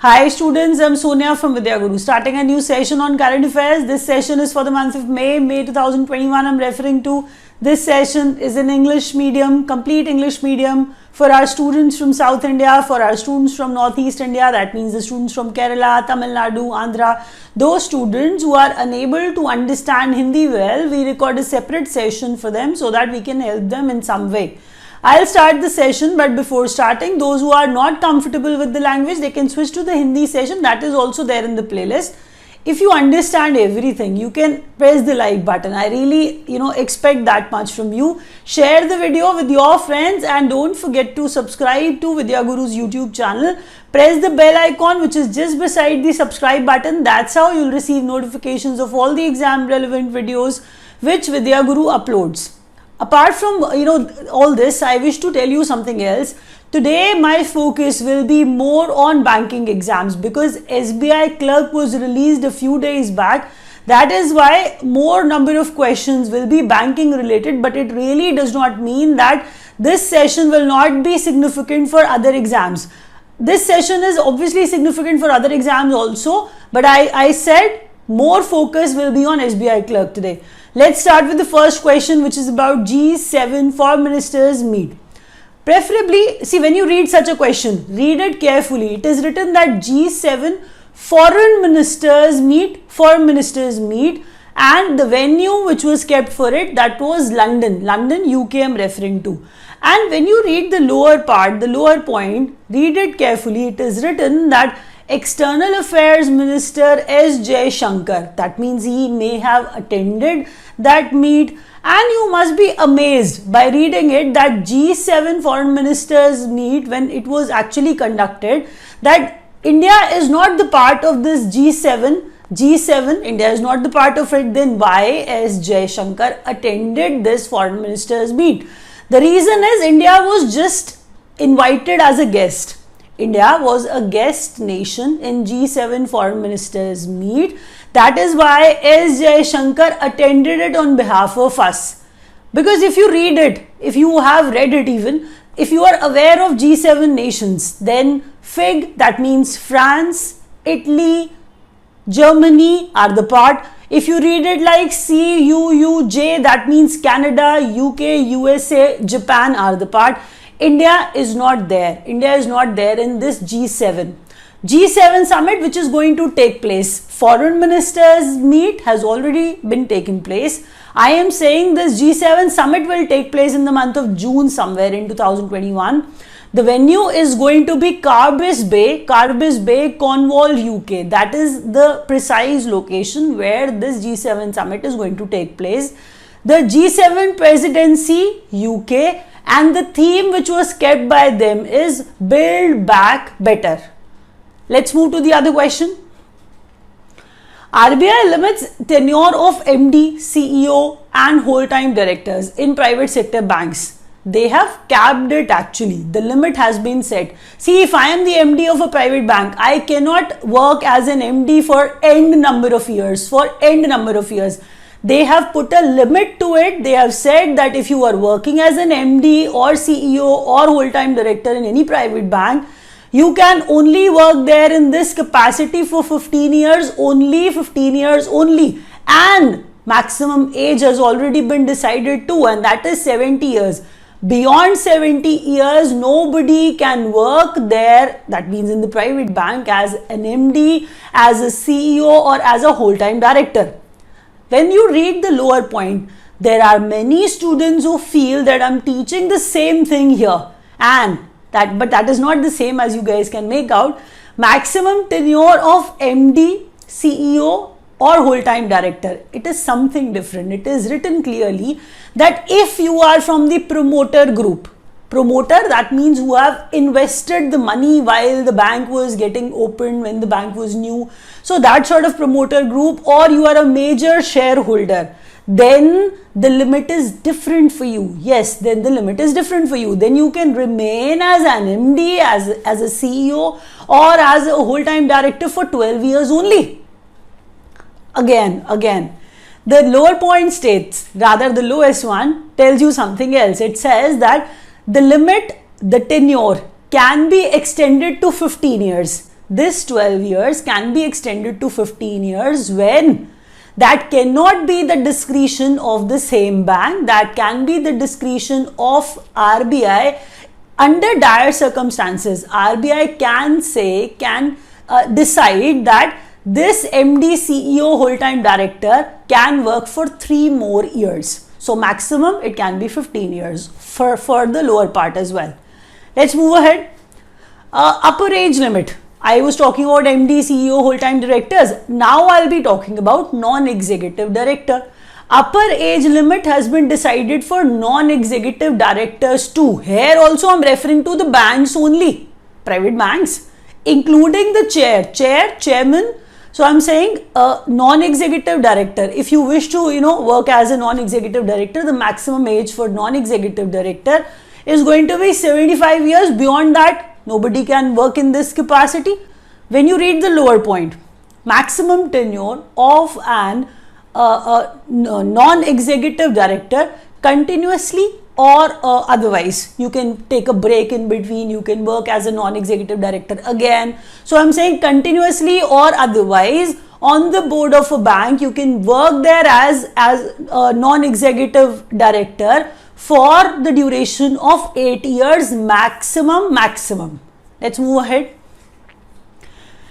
Hi students, I'm Sonia from Vidya Guru. Starting a new session on current affairs. This session is for the month of May 2021. I'm referring to this session is in English medium, complete English medium for our students from South India, for our students from Northeast India. That means the students from Kerala, Tamil Nadu, Andhra. Those students who are unable to understand Hindi well, we record a separate session for them so that we can help them in some way. I'll start the session, but before starting, those who are not comfortable with the language, they can switch to the Hindi session. That is also there in the playlist. If you understand everything, you can press the like button. I really, expect that much from you. Share the video with your friends and don't forget to subscribe to Vidya Guru's YouTube channel. Press the bell icon which is just beside the subscribe button. That's how you'll receive notifications of all the exam relevant videos which Vidya Guru uploads. Apart from all this, I wish to tell you something else. Today my focus will be more on banking exams because SBI clerk was released a few days back. That is why more number of questions will be banking related, but it really does not mean that this session will not be significant for other exams. This session is obviously significant for other exams also, but I said more focus will be on SBI clerk today. Let's start with the first question, which is about G7 foreign ministers meet. Preferably, see, when you read such a question, read it carefully. It is written that G7 foreign ministers meet, and the venue which was kept for it, that was London, UK I'm referring to. And when you read the lower part, the lower point, read it carefully. It is written that External Affairs Minister S. Jaishankar, that means he may have attended that meet, and you must be amazed by reading it that G7 foreign ministers meet, when it was actually conducted, that India is not the part of this G7, India is not the part of it. Then why S. Jaishankar attended this foreign ministers meet? The reason is India was just invited as a guest. India was a guest nation in G7 foreign ministers meet. That is why S. Jaishankar attended it on behalf of us. Because if you read it, if you have read it even, if you are aware of G7 nations, then FIG, that means France, Italy, Germany are the part. If you read it like CUUJ, that means Canada, UK, USA, Japan are the part. India is not there. India is not there in this G7. G7 summit which is going to take place. Foreign ministers meet has already been taken place. I am saying this G7 summit will take place in the month of June somewhere in 2021. The venue is going to be Carbis Bay, Cornwall, UK. That is the precise location where this G7 summit is going to take place. The G7 presidency UK, and the theme which was kept by them is Build Back Better. Let's move to the other question. RBI limits tenure of MD, CEO and whole-time directors in private sector banks. They have capped it actually. The limit has been set. See, if I am the MD of a private bank, I cannot work as an MD for end number of years. They have put a limit to it. They have said that if you are working as an MD or CEO or whole-time director in any private bank, you can only work there in this capacity for 15 years only. And maximum age has already been decided too, and that is 70 years. Beyond 70 years, nobody can work there. That means in the private bank as an MD, as a CEO or as a whole-time director. When you read the lower point, there are many students who feel that I'm teaching the same thing here, but that is not the same as you guys can make out. Maximum tenure of MD, CEO or whole-time director, it is something different. It is written clearly that if you are from the promoter group, that means who have invested the money while the bank was getting opened, when the bank was new. So that sort of promoter group, or you are a major shareholder, then the limit is different for you. Yes, then the limit is different for you. Then you can remain as an MD, as a CEO or as a whole-time director for 12 years only. Again, the lower point states, rather the lowest one tells you something else. It says that the limit, the tenure can be extended to 15 years. this 12 years can be extended to 15 years when that cannot be the discretion of the same bank, that can be the discretion of RBI under dire circumstances. RBI can decide that this MD, CEO, whole-time director can work for 3 more years. So maximum it can be 15 years for the lower part as well. Let's move ahead. Upper age limit. I was talking about MD, CEO, whole-time directors. Now I'll be talking about non-executive director. Upper age limit has been decided for non-executive directors too. Here also I'm referring to the banks only, private banks, including the chairman. So I'm saying non-executive director. If you wish to, work as a non-executive director, the maximum age for non-executive director is going to be 75 years. Beyond that, nobody can work in this capacity. When you read the lower point, maximum tenure of an non-executive director continuously or otherwise. You can take a break in between, you can work as a non-executive director again. So I'm saying continuously or otherwise on the board of a bank, you can work there as a non-executive director for the duration of 8 years maximum. Let's move ahead.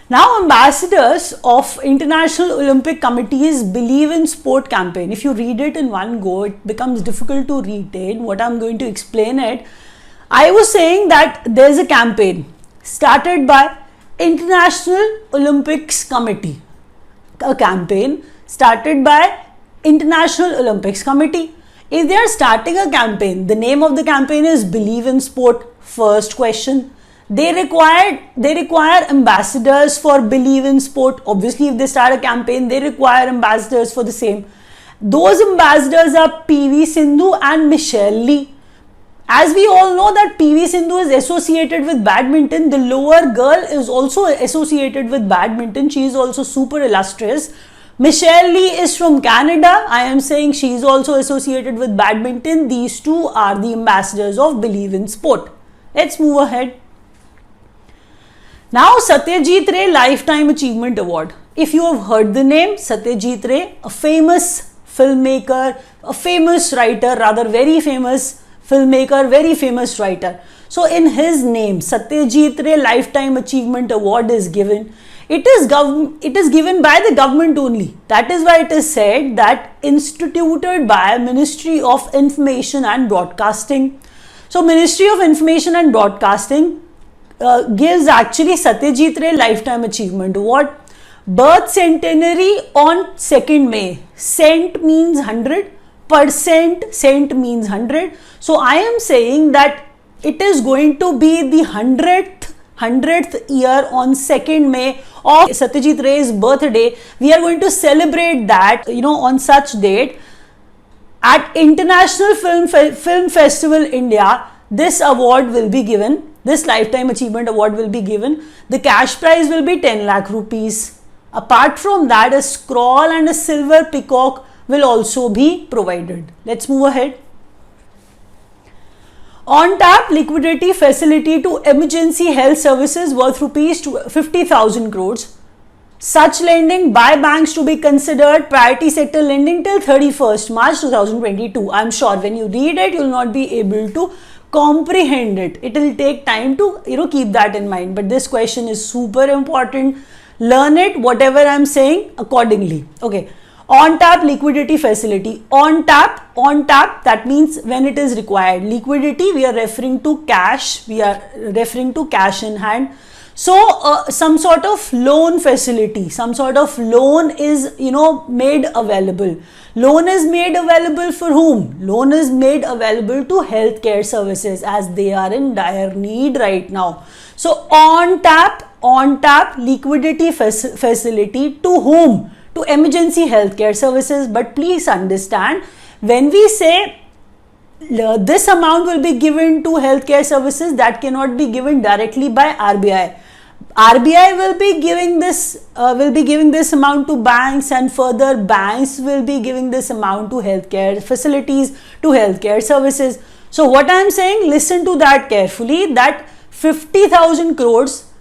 Now, ambassadors of International Olympic Committee's Believe in Sport campaign. If you read it in one go, it becomes difficult to retain. What I'm going to explain it. I was saying that there's a campaign started by International Olympics Committee. A campaign started by International Olympics Committee. If they are starting a campaign, the name of the campaign is Believe in Sport. First question. They require ambassadors for Believe in Sport. Obviously, if they start a campaign, they require ambassadors for the same. Those ambassadors are PV Sindhu and Michelle Lee. As we all know that PV Sindhu is associated with badminton, the lower girl is also associated with badminton. She is also super illustrious. Michelle Lee is from Canada. I am saying she is also associated with badminton. These two are the ambassadors of Believe in Sport. Let's move ahead. Now, Satyajit Ray Lifetime Achievement Award. If you have heard the name, Satyajit Ray, a famous filmmaker, a famous writer, rather very famous filmmaker, very famous writer. So, in his name, Satyajit Ray Lifetime Achievement Award is given. It is given by the government only. That is why it is said that instituted by Ministry of Information and Broadcasting. So, Ministry of Information and Broadcasting gives actually Satyajit Ray Lifetime Achievement Award. Birth centenary on 2nd May. Cent means 100%, cent means 100. So I am saying that it is going to be the 100th year on 2nd May of Satyajit Ray's birthday. We are going to celebrate that, on such date at International Film Festival India. This award will be given. This Lifetime Achievement Award will be given. The cash prize will be 10 lakh rupees. Apart from that, a scroll and a silver peacock will also be provided. Let's move ahead. On tap liquidity facility to emergency health services worth rupees 50,000 crores. Such lending by banks to be considered priority sector lending till 31st March 2022. I'm sure when you read it, you will not be able to comprehend it. It will take time to keep that in mind, but this question is super important. Learn it, whatever I'm saying, accordingly. Okay, on tap liquidity facility. On tap, that means when it is required. Liquidity, we are referring to cash, in hand. So some sort of loan facility, some sort of loan is made available. Loan is made available for whom? Loan is made available to healthcare services as they are in dire need right now. So on tap liquidity facility to whom? To emergency healthcare services. But please understand, when we say this amount will be given to healthcare services, that cannot be given directly by RBI. RBI will be giving this amount to banks, and further banks will be giving this amount to healthcare facilities, to healthcare services. So what I am saying, listen to that carefully, that 50,000 crores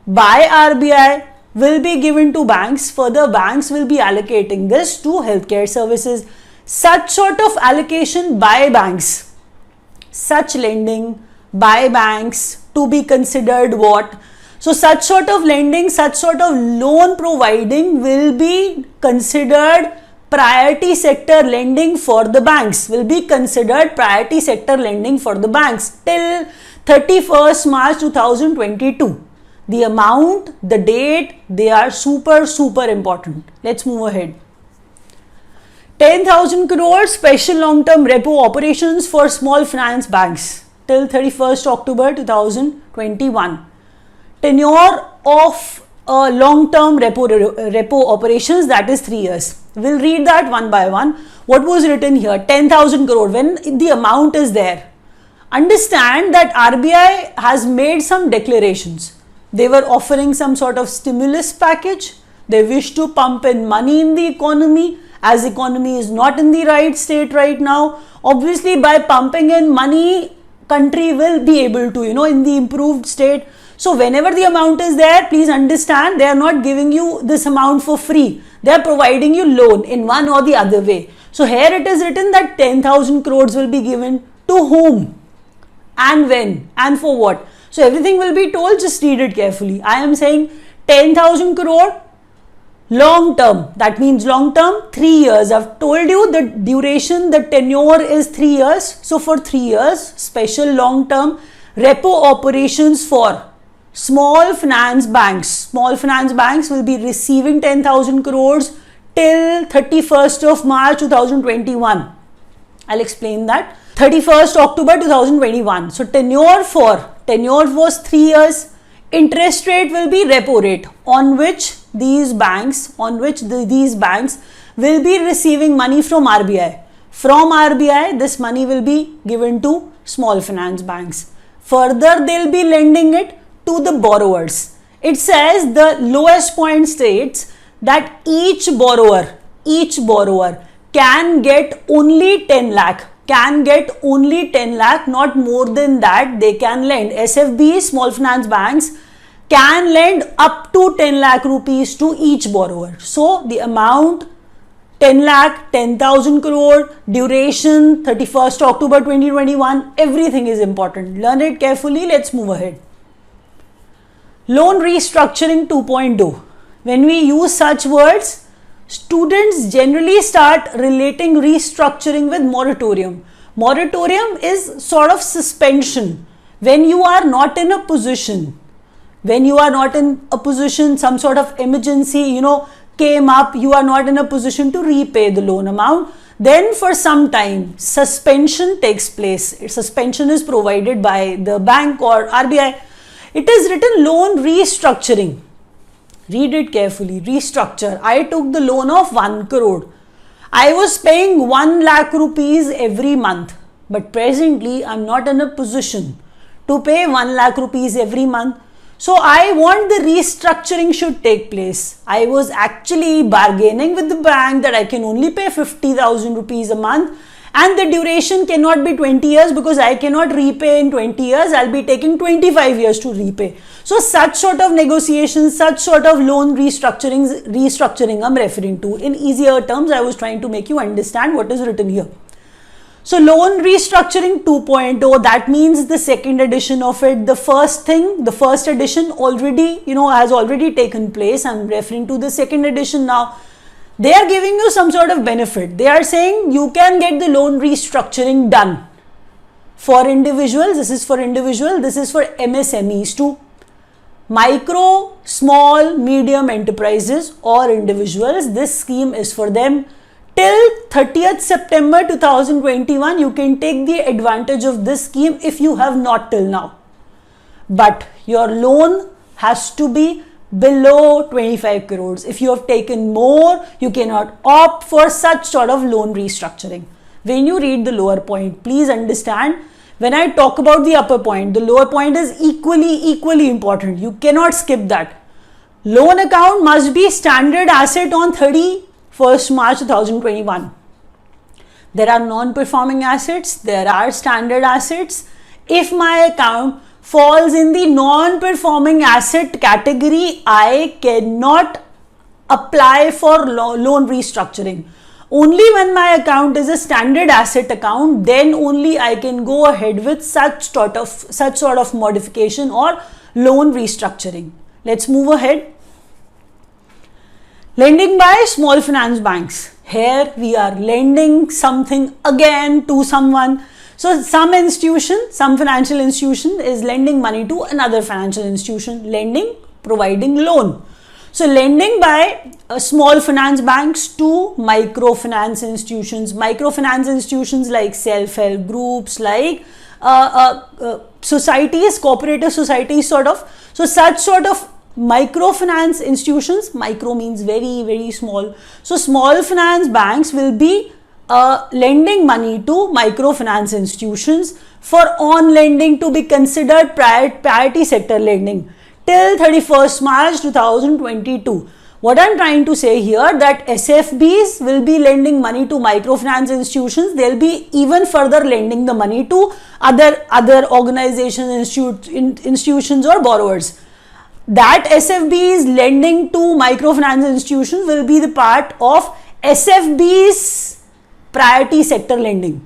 by RBI will be given to banks. Further, banks will be allocating this to healthcare services. Such sort of allocation by banks, such lending by banks to be considered what? So such sort of lending, such sort of loan providing will be considered priority sector lending for the banks, will be considered priority sector lending for the banks till 31st March 2022. The amount, the date, they are super important. Let's move ahead. 10,000 crores special long-term repo operations for small finance banks till 31st October 2021. Tenure of long-term repo operations, that is 3 years. We'll read that one by one. What was written here? 10,000 crore, when the amount is there. Understand that RBI has made some declarations. They were offering some sort of stimulus package. They wish to pump in money in the economy, as economy is not in the right state right now. Obviously, by pumping in money, country will be able to, in the improved state. So whenever the amount is there, please understand they are not giving you this amount for free. They are providing you loan in one or the other way. So here it is written that 10,000 crores will be given to whom and when and for what. So everything will be told, just read it carefully. I am saying 10,000 crore long term, that means long term 3 years. I've told you the duration, the tenure is 3 years. So for 3 years, special long term repo operations for small finance banks. Small finance banks will be receiving 10,000 crores till 31st of March 2021. I'll explain that. 31st October 2021. So tenure was 3 years. Interest rate will be repo rate on which these banks will be receiving money from RBI. From RBI, this money will be given to small finance banks. Further, they'll be lending it to the borrowers. It says the lowest point states that each borrower can get only 10 lakh, not more than that they can lend. SFBs, small finance banks, can lend up to 10 lakh rupees to each borrower. So the amount 10 lakh, 10,000 crore, duration 31st October 2021, everything is important. Learn it carefully. Let's move ahead. Loan restructuring 2.0. When we use such words, students generally start relating restructuring with moratorium. Moratorium is sort of suspension. When you are not in a position, some sort of emergency, came up, you are not in a position to repay the loan amount, then for some time suspension takes place. Suspension is provided by the bank or RBI. It is written loan restructuring. Read it carefully. Restructure. I took the loan of 1 crore. I was paying 1 lakh rupees every month, but presently I am not in a position to pay 1 lakh rupees every month. So I want the restructuring should take place. I was actually bargaining with the bank that I can only pay 50,000 rupees a month and the duration cannot be 20 years because I cannot repay in 20 years. I'll be taking 25 years to repay. So such sort of negotiations, such sort of loan restructuring I'm referring to. In easier terms, I was trying to make you understand what is written here. So loan restructuring 2.0, that means the second edition of it. The first edition already, has already taken place. I'm referring to the second edition now. They are giving you some sort of benefit. They are saying you can get the loan restructuring done. For individuals, this is for individual, this is for MSMEs too. Micro, small, medium enterprises or individuals, this scheme is for them. Till 30th September 2021, you can take the advantage of this scheme if you have not till now. But your loan has to be below 25 crores. If you have taken more, you cannot opt for such sort of loan restructuring. When you read the lower point, please understand, when I talk about the upper point, the lower point is equally important. You cannot skip that. Loan account must be standard asset on 31st March 2021. There are non-performing assets, there are standard assets. If my account falls in the non-performing asset category, I cannot apply for loan restructuring. Only when my account is a standard asset account, then only I can go ahead with such sort of modification or loan restructuring. Let's move ahead. Lending by small finance banks. Here we are lending something again to someone. So some financial institution is lending money to another financial institution. Lending, providing loan. So lending by small finance banks to microfinance institutions. Microfinance institutions like self-help groups, like societies, cooperative societies sort of. So such sort of microfinance institutions, micro means very, very small. So small finance banks will be lending money to microfinance institutions for on lending to be considered priority sector lending till 31st March 2022. What I'm trying to say here, that SFBs will be lending money to microfinance institutions. They'll be even further lending the money to other organizations, institutions or borrowers. That SFBs lending to microfinance institutions will be the part of SFBs priority sector lending.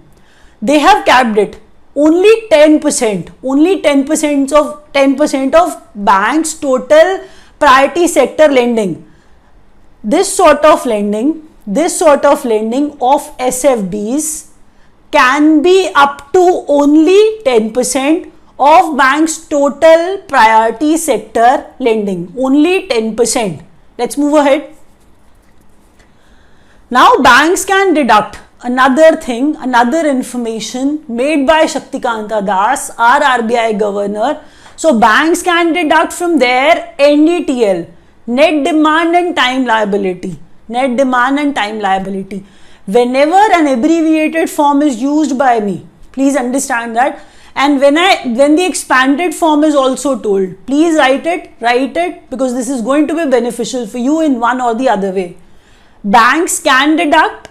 They have capped it. Only 10% of banks total priority sector lending. This sort of lending of SFBs can be up to only 10% of banks total priority sector lending. Only 10%. Let's move ahead. Now banks can deduct another information made by Shaktikanta Das, our RBI governor. So banks can deduct from their NDTL, net demand and time liability. Whenever an abbreviated form is used by me, please understand that. And when the expanded form is also told, please write it because this is going to be beneficial for you in one or the other way. Banks can deduct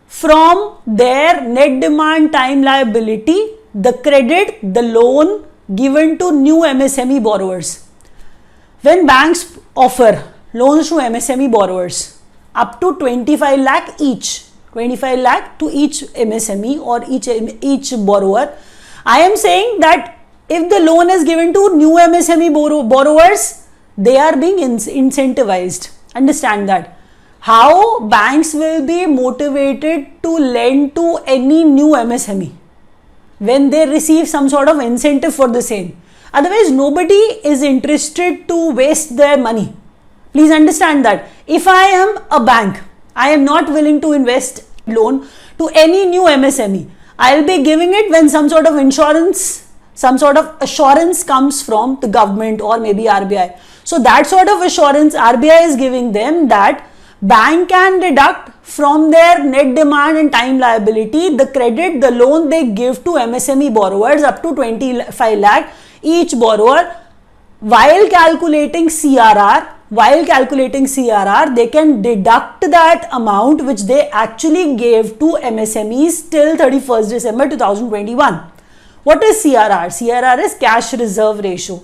from their net demand time liability the credit, the loan given to new MSME borrowers. When banks offer loans to MSME borrowers up to 25 lakh each, 25 lakh to each MSME or each borrower, I am saying that if the loan is given to new MSME borrowers, they are being incentivized. Understand that. How banks will be motivated to lend to any new MSME? When they receive some sort of incentive for the same. Otherwise, nobody is interested to waste their money. Please understand that. If I am a bank, I am not willing to invest loan to any new MSME. I'll be giving it when some sort of assurance comes from the government or maybe RBI. So that sort of assurance RBI is giving them that bank can deduct from their net demand and time liability the credit, the loan they give to MSME borrowers up to 25 lakh each borrower. While calculating CRR, they can deduct that amount which they actually gave to MSMEs till 31st December 2021. What is CRR? CRR is cash reserve ratio.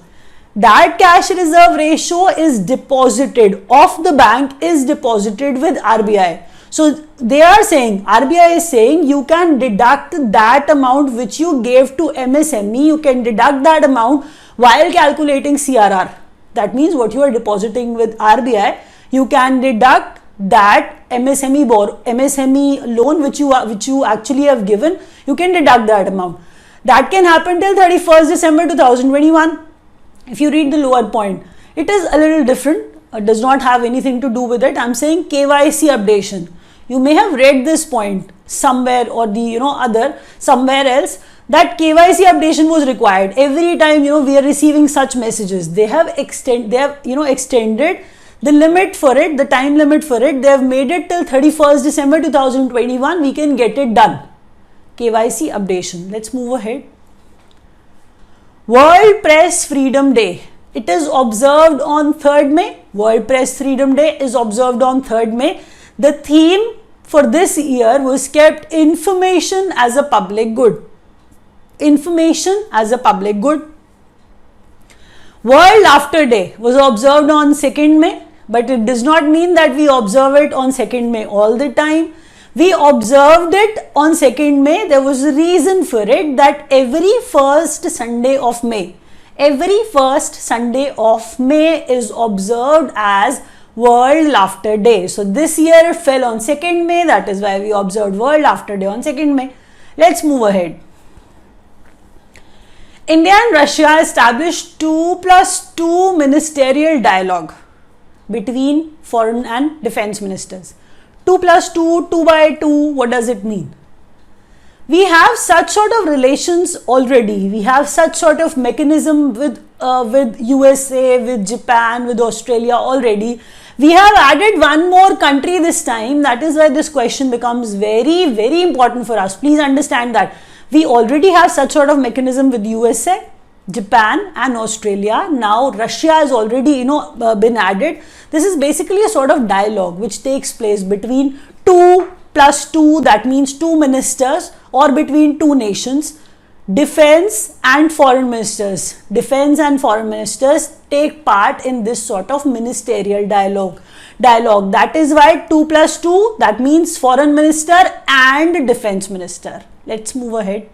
That cash reserve ratio is deposited of the bank is deposited with RBI. So they are saying, RBI is saying you can deduct that amount which you gave to MSME, you can deduct that amount while calculating CRR. That means what you are depositing with RBI, you can deduct that MSME loan which you actually have given, you can deduct that amount. That can happen till 31st December 2021. If you read the lower point, it is a little different. It does not have anything to do with it. I'm saying KYC updation. You may have read this point somewhere or somewhere else, that KYC updation was required. Every time, we are receiving such messages. They have extended the limit for it, the time limit for it. They have made it till 31st December 2021. We can get it done. KYC updation. Let's move ahead. World Press Freedom Day. It is observed on 3rd May. World Press Freedom Day is observed on 3rd May. The theme for this year was kept information as a public good. Information as a public good. World Laughter Day was observed on 2nd May, but it does not mean that we observe it on 2nd May all the time. We observed it on 2nd May. There was a reason for it, that every first Sunday of May is observed as World Laughter Day. So this year it fell on 2nd May. That is why we observed World Laughter Day on 2nd May. Let's move ahead. India and Russia established 2+2 ministerial dialogue between foreign and defense ministers. 2+2, 2x2, what does it mean? We have such sort of relations already. We have such sort of mechanism with USA, with Japan, with Australia already. We have added one more country this time. That is why this question becomes very, very important for us. Please understand that. We already have such sort of mechanism with USA, Japan and Australia. Now Russia has already been added. This is basically a sort of dialogue which takes place between 2+2, that means 2 ministers, or between 2 nations. Defense and foreign ministers take part in this sort of ministerial dialogue. That is why 2+2, that means foreign minister and defense minister. Let's move ahead.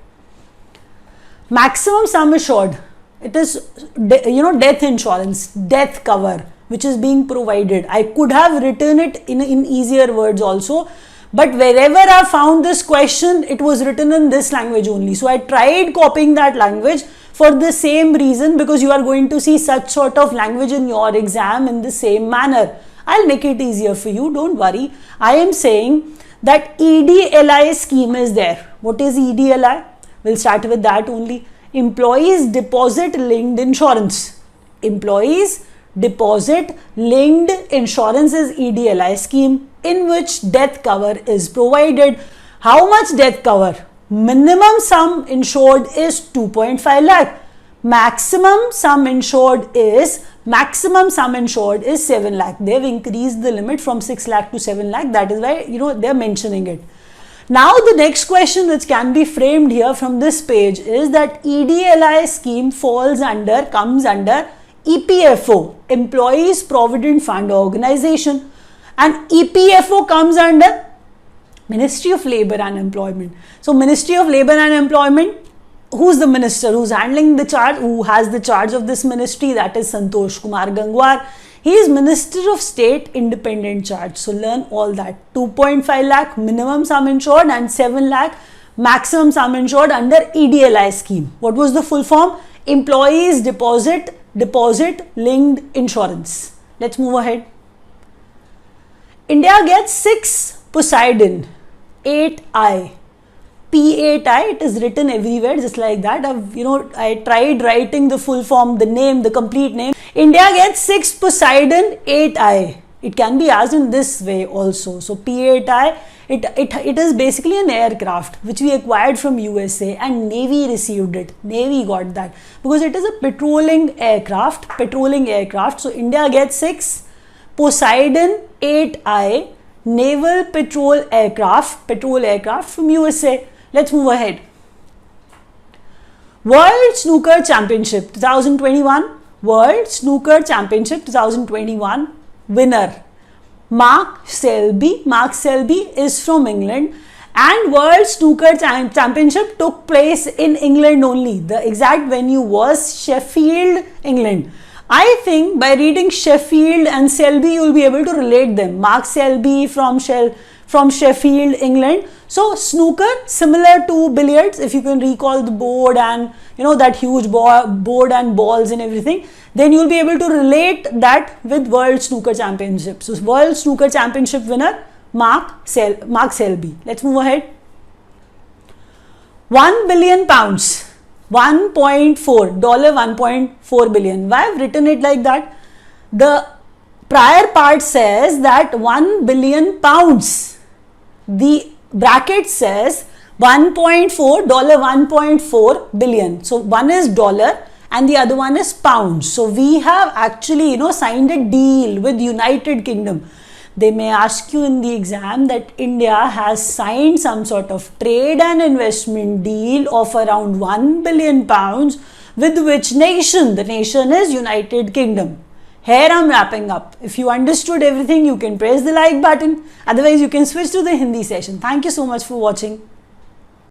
Maximum sum assured, it is death insurance, death cover, which is being provided. I could have written it in easier words also, but wherever I found this question, it was written in this language only. So I tried copying that language for the same reason, because you are going to see such sort of language in your exam in the same manner. I'll make it easier for you, don't worry. I am saying that EDLI scheme is there. What is EDLI? We'll start with that only. Employees Deposit Linked Insurance. Employees Deposit Linked Insurance is EDLI scheme, in which death cover is provided. How much death cover? Minimum sum insured is 2.5 lakh. Maximum sum insured is 7 lakh. They have increased the limit from 6 lakh to 7 lakh. That is why they are mentioning it. Now the next question which can be framed here from this page is that EDLI scheme comes under EPFO, Employees Provident Fund Organization, and EPFO comes under Ministry of Labour and Employment. So Ministry of Labour and Employment, who's the minister who's handling the charge, who has the charge of this ministry? That is Santosh Kumar Gangwar. He is Minister of State Independent Charge. So learn all that. 2.5 lakh minimum sum insured and 7 lakh maximum sum insured under EDLI scheme. What was the full form? Employees Deposit Linked Insurance. Let's move ahead. India gets 6 Poseidon 8I. P8I, it is written everywhere just like that. I tried writing the full form, the name, the complete name. India gets 6 Poseidon 8I. It can be asked in this way also. So P8I, it is basically an aircraft which we acquired from USA, and Navy received it. Navy got that because it is a patrolling aircraft. So India gets 6 Poseidon 8I naval patrol aircraft from USA. Let's move ahead. World Snooker Championship 2021. World Snooker Championship 2021 winner Mark Selby. Mark Selby is from England, and World Snooker Championship took place in England only. The exact venue was Sheffield, England. I think by reading Sheffield and Selby, you will be able to relate them. Mark Selby from Sheffield, England. So snooker, similar to billiards, if you can recall the board and that huge board and balls and everything, then you will be able to relate that with World Snooker Championship. So World Snooker Championship winner Mark Selby. Let's move ahead. £1 billion. 1.4 billion. Why I've written it like that? The prior part says that 1 billion pounds. The bracket says $1.4 billion. So one is dollar and the other one is pounds. So we have actually signed a deal with United Kingdom. They may ask you in the exam that India has signed some sort of trade and investment deal of around 1 billion pounds With which nation? The nation is United Kingdom. Here I'm wrapping up. If you understood everything, you can press the like button. Otherwise, you can switch to the Hindi session. Thank you so much for watching.